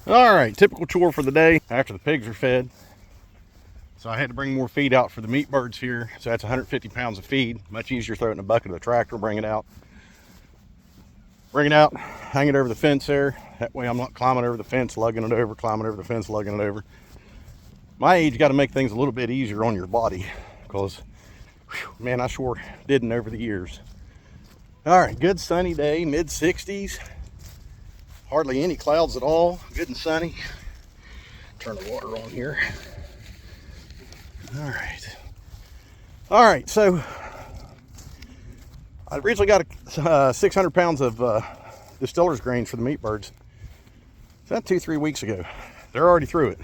All right, typical chore for the day after the pigs are fed. So I had to bring more feed out for the meat birds here. So that's 150 pounds of feed. Much easier to throw it in a bucket of the tractor, bring it out, hang it over the fence there. That way I'm not climbing over the fence, lugging it over, climbing over the fence, lugging it over. My age got to make things a little bit easier on your body because, man, I sure didn't over the years. All right, good sunny day, mid 60s. Hardly any clouds at all, good and sunny. Turn the water on here. All right, so I originally got 600 pounds of distiller's grains for the meat birds. So that 2-3 weeks ago. They're already through it.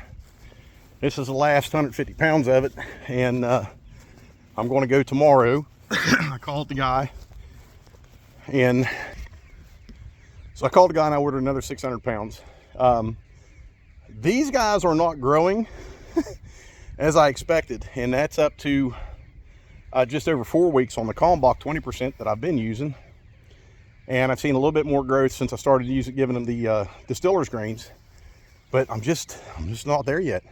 This is the last 150 pounds of it, and I'm going to go tomorrow. I called the guy, and so I called the guy and I ordered another 600 pounds. These guys are not growing as I expected, and that's up to just over 4 weeks on the Kalmbach 20% that I've been using. And I've seen a little bit more growth since I started giving them the distiller's grains, but I'm just not there yet.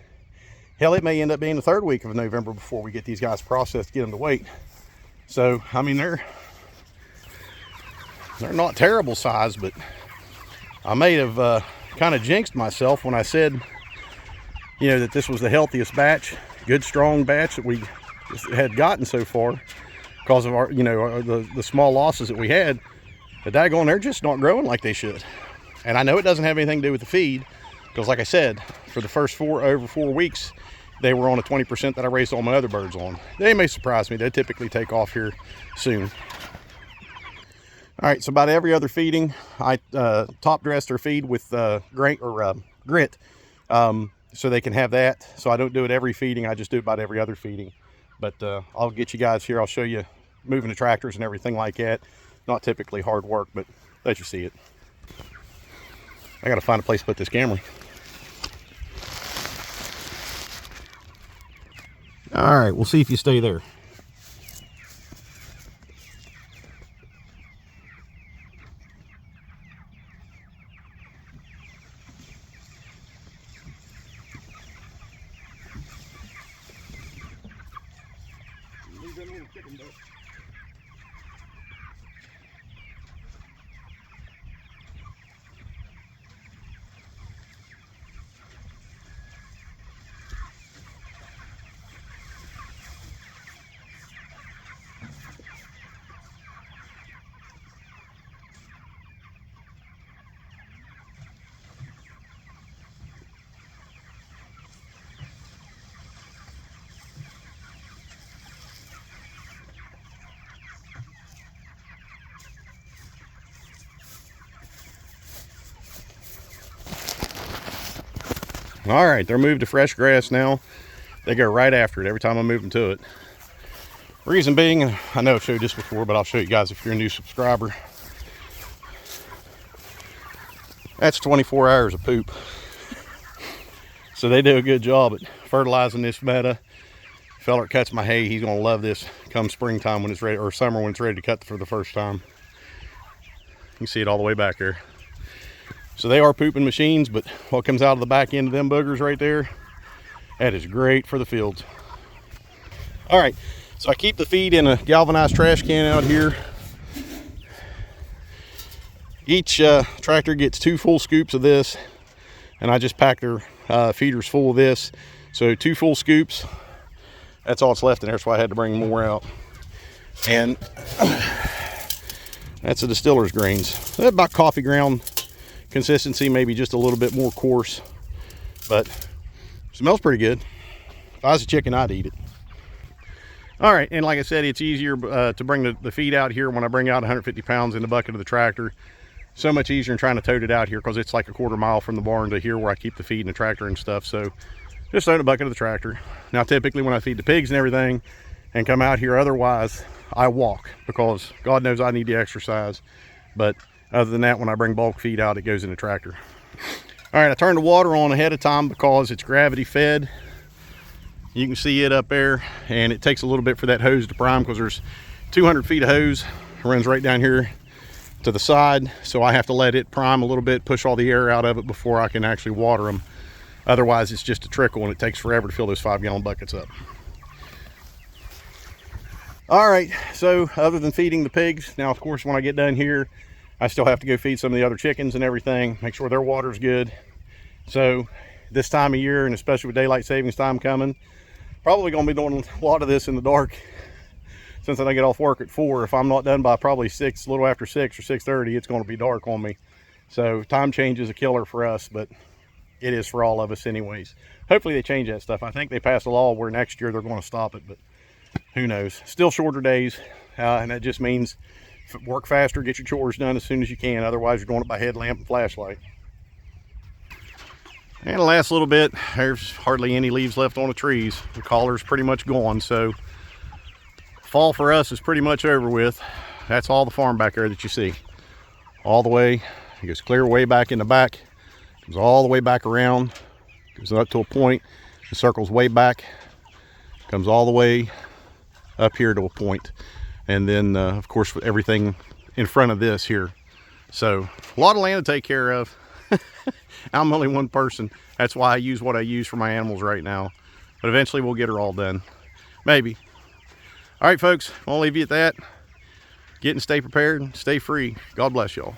Hell, it may end up being the 3rd week of November before we get these guys processed, get them to weight. So, I mean, they're not terrible size, but I may have kind of jinxed myself when I said, you know, that this was the healthiest batch, good strong batch that we had gotten so far because of our, you know, the small losses that we had. But daggone, they're just not growing like they should. And I know it doesn't have anything to do with the feed, because like I said, for the first over 4 weeks, they were on a 20% that I raised all my other birds on. They may surprise me. They typically take off here soon. All right, so about every other feeding, I top dress their feed with grit, so they can have that. So I don't do it every feeding. I just do it about every other feeding. But I'll get you guys here. I'll show you moving the tractors and everything like that. Not typically hard work, but let you see it. I got to find a place to put this camera. All right, we'll see if you stay there. Leave them little chicken ducks. All right, they're moved to fresh grass now. They go right after it every time I move them to it. Reason being, and I know I've showed this before, but I'll show you guys if you're a new subscriber. That's 24 hours of poop. So they do a good job at fertilizing this meadow. Feller that cuts my hay, he's gonna love this come springtime when it's ready, or summer when it's ready to cut for the first time. You can see it all the way back there. So they are pooping machines, but what comes out of the back end of them boogers right there, that is great for the fields. All right, so I keep the feed in a galvanized trash can out here. Each tractor gets 2 full scoops of this, and I just pack their feeders full of this. So 2 full scoops, that's all that's left in there, so I had to bring more out. And that's the distiller's grains. They're about coffee ground consistency, maybe just a little bit more coarse, but smells pretty good. If I was a chicken, I'd eat it. All right, and like I said, it's easier to bring the feed out here when I bring out 150 pounds in the bucket of the tractor. So much easier than trying to tote it out here, because it's like a 1/4 mile from the barn to here where I keep the feed in the tractor and stuff. So just throw it in the bucket of the tractor. Now typically when I feed the pigs and everything and come out here, otherwise I walk, because God knows I need the exercise. But other than that, when I bring bulk feed out, it goes in the tractor. All right, I turned the water on ahead of time because it's gravity fed. You can see it up there, and it takes a little bit for that hose to prime, because there's 200 feet of hose. It runs right down here to the side, so I have to let it prime a little bit, push all the air out of it before I can actually water them. Otherwise it's just a trickle and it takes forever to fill those 5-gallon buckets up. All right, so other than feeding the pigs, now of course when I get done here, I still have to go feed some of the other chickens and everything, make sure their water's good. So this time of year, and especially with daylight savings time coming, probably gonna be doing a lot of this in the dark, since I get off work at 4. If I'm not done by probably 6, a little after 6 or 6:30, it's gonna be dark on me. So time change is a killer for us, but it is for all of us anyways. Hopefully they change that stuff. I think they passed a law where next year they're gonna stop it, but who knows. Still shorter days, and that just means work faster, get your chores done as soon as you can. Otherwise you're doing it by headlamp and flashlight. And the last little bit, there's hardly any leaves left on the trees. The collar's pretty much gone, so fall for us is pretty much over with. That's all the farm back there that you see. All the way, it goes clear way back in the back, goes all the way back around, goes up to a point, the circles way back, comes all the way up here to a point, and then of course everything in front of this here. So a lot of land to take care of. I'm only one person. That's why I use what I use for my animals right now, but eventually we'll get her all done, maybe. All right folks, I'll leave you at that. Get and stay prepared, stay free. God bless y'all.